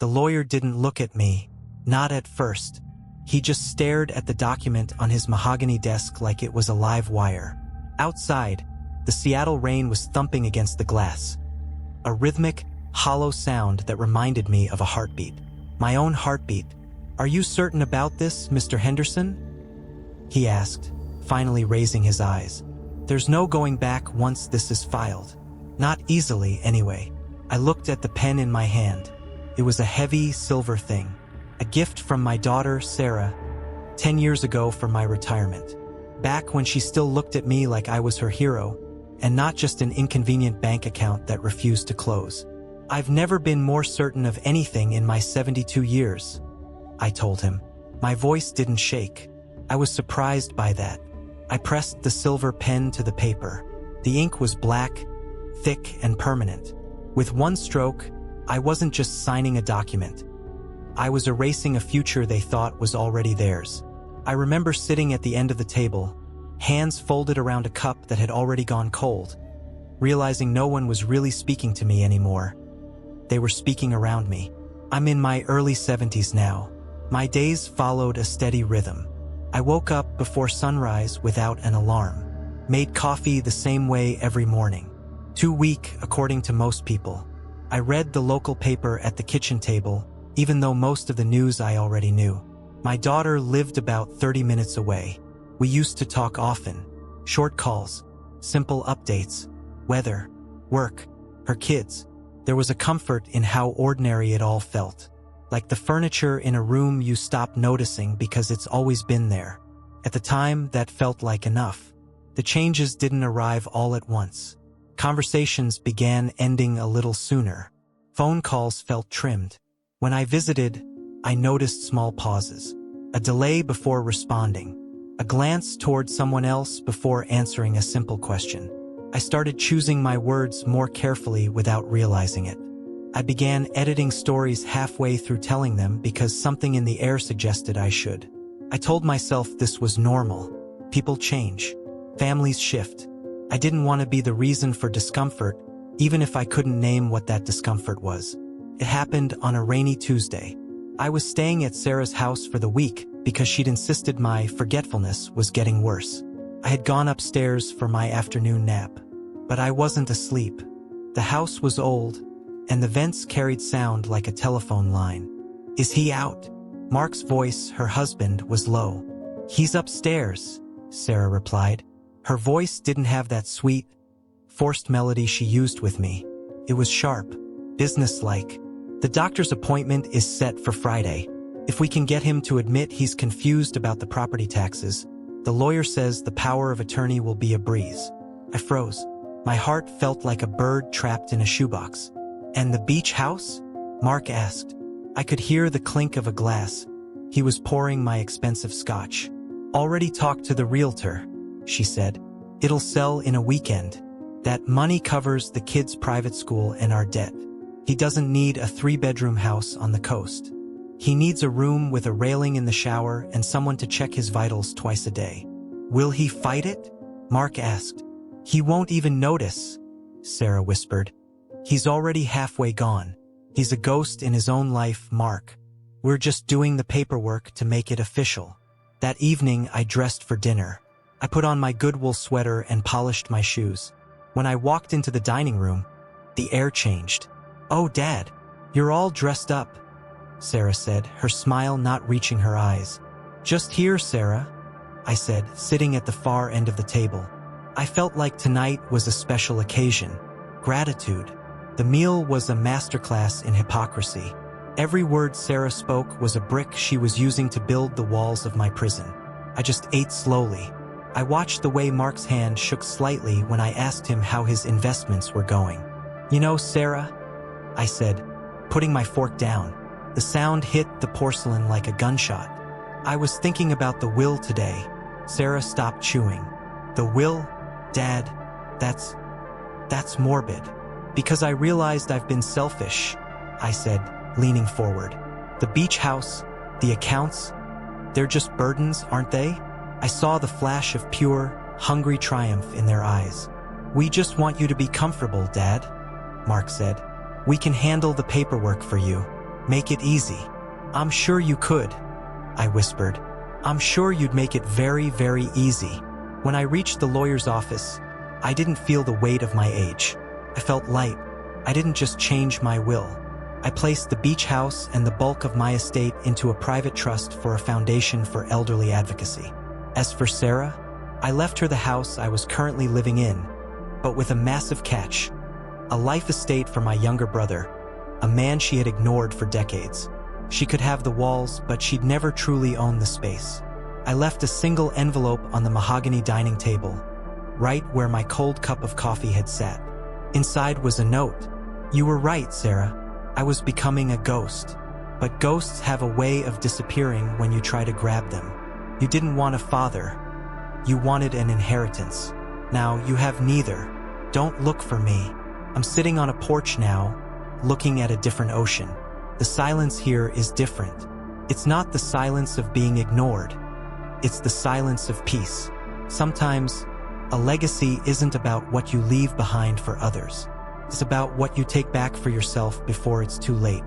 The lawyer didn't look at me, not at first. He just stared at the document on his mahogany desk like it was a live wire. Outside, the Seattle rain was thumping against the glass. A rhythmic, hollow sound that reminded me of a heartbeat. My own heartbeat. "Are you certain about this, Mr. Henderson?" he asked, finally raising his eyes. "There's no going back once this is filed. Not easily, anyway." I looked at the pen in my hand. It was a heavy, silver thing. A gift from my daughter, Sarah, 10 years ago for my retirement. Back when she still looked at me like I was her hero, and not just an inconvenient bank account that refused to close. "I've never been more certain of anything in my 72 years, I told him. My voice didn't shake. I was surprised by that. I pressed the silver pen to the paper. The ink was black, thick and permanent. With one stroke, I wasn't just signing a document. I was erasing a future they thought was already theirs. I remember sitting at the end of the table, hands folded around a cup that had already gone cold, realizing no one was really speaking to me anymore. They were speaking around me. I'm in my early 70s now. My days followed a steady rhythm. I woke up before sunrise without an alarm. Made coffee the same way every morning. Too weak, according to most people. I read the local paper at the kitchen table, even though most of the news I already knew. My daughter lived about 30 minutes away. We used to talk often. Short calls, simple updates, weather, work, her kids. There was a comfort in how ordinary it all felt. Like the furniture in a room you stop noticing because it's always been there. At the time, that felt like enough. The changes didn't arrive all at once. Conversations began ending a little sooner. Phone calls felt trimmed. When I visited, I noticed small pauses. A delay before responding. A glance toward someone else before answering a simple question. I started choosing my words more carefully without realizing it. I began editing stories halfway through telling them because something in the air suggested I should. I told myself this was normal. People change. Families shift. I didn't want to be the reason for discomfort, even if I couldn't name what that discomfort was. It happened on a rainy Tuesday. I was staying at Sarah's house for the week because she'd insisted my forgetfulness was getting worse. I had gone upstairs for my afternoon nap, but I wasn't asleep. The house was old, and the vents carried sound like a telephone line. "Is he out?" Mark's voice, her husband, was low. "He's upstairs," Sarah replied. Her voice didn't have that sweet, forced melody she used with me. It was sharp, businesslike. "The doctor's appointment is set for Friday. If we can get him to admit he's confused about the property taxes, the lawyer says the power of attorney will be a breeze." I froze. My heart felt like a bird trapped in a shoebox. "And the beach house?" Mark asked. I could hear the clink of a glass. He was pouring my expensive scotch. "Already talked to the realtor," she said. "It'll sell in a weekend. That money covers the kids' private school and our debt. He doesn't need a 3-bedroom house on the coast. He needs a room with a railing in the shower and someone to check his vitals twice a day." "Will he fight it?" Mark asked. "He won't even notice," Sarah whispered. "He's already halfway gone. He's a ghost in his own life, Mark. We're just doing the paperwork to make it official." That evening, I dressed for dinner. I put on my Goodwill sweater and polished my shoes. When I walked into the dining room, the air changed. "Oh, Dad, you're all dressed up," Sarah said, her smile not reaching her eyes. "Just here, Sarah," I said, sitting at the far end of the table. I felt like tonight was a special occasion. Gratitude. The meal was a masterclass in hypocrisy. Every word Sarah spoke was a brick she was using to build the walls of my prison. I just ate slowly. I watched the way Mark's hand shook slightly when I asked him how his investments were going. "You know, Sarah," I said, putting my fork down. The sound hit the porcelain like a gunshot. "I was thinking about the will today." Sarah stopped chewing. "The will? Dad, that's morbid." "Because I realized I've been selfish," I said, leaning forward. "The beach house, the accounts, they're just burdens, aren't they?" I saw the flash of pure, hungry triumph in their eyes. "We just want you to be comfortable, Dad," Mark said. "We can handle the paperwork for you. Make it easy. I'm sure you could, I whispered. I'm sure you'd make it very, very easy. When I reached the lawyer's office, I didn't feel the weight of my age. I felt light. I didn't just change my will. I placed the beach house and the bulk of my estate into a private trust for a foundation for elderly advocacy. As for Sarah, I left her the house I was currently living in, but with a massive catch: a life estate for my younger brother, a man she had ignored for decades. She could have the walls, but she'd never truly own the space. I left a single envelope on the mahogany dining table, right where my cold cup of coffee had sat. Inside was a note. You were right, Sarah. I was becoming a ghost. But ghosts have a way of disappearing when you try to grab them. You didn't want a father. You wanted an inheritance. Now you have neither. Don't look for me. I'm sitting on a porch now, looking at a different ocean. The silence here is different. It's not the silence of being ignored. It's the silence of peace. Sometimes, a legacy isn't about what you leave behind for others. It's about what you take back for yourself before it's too late.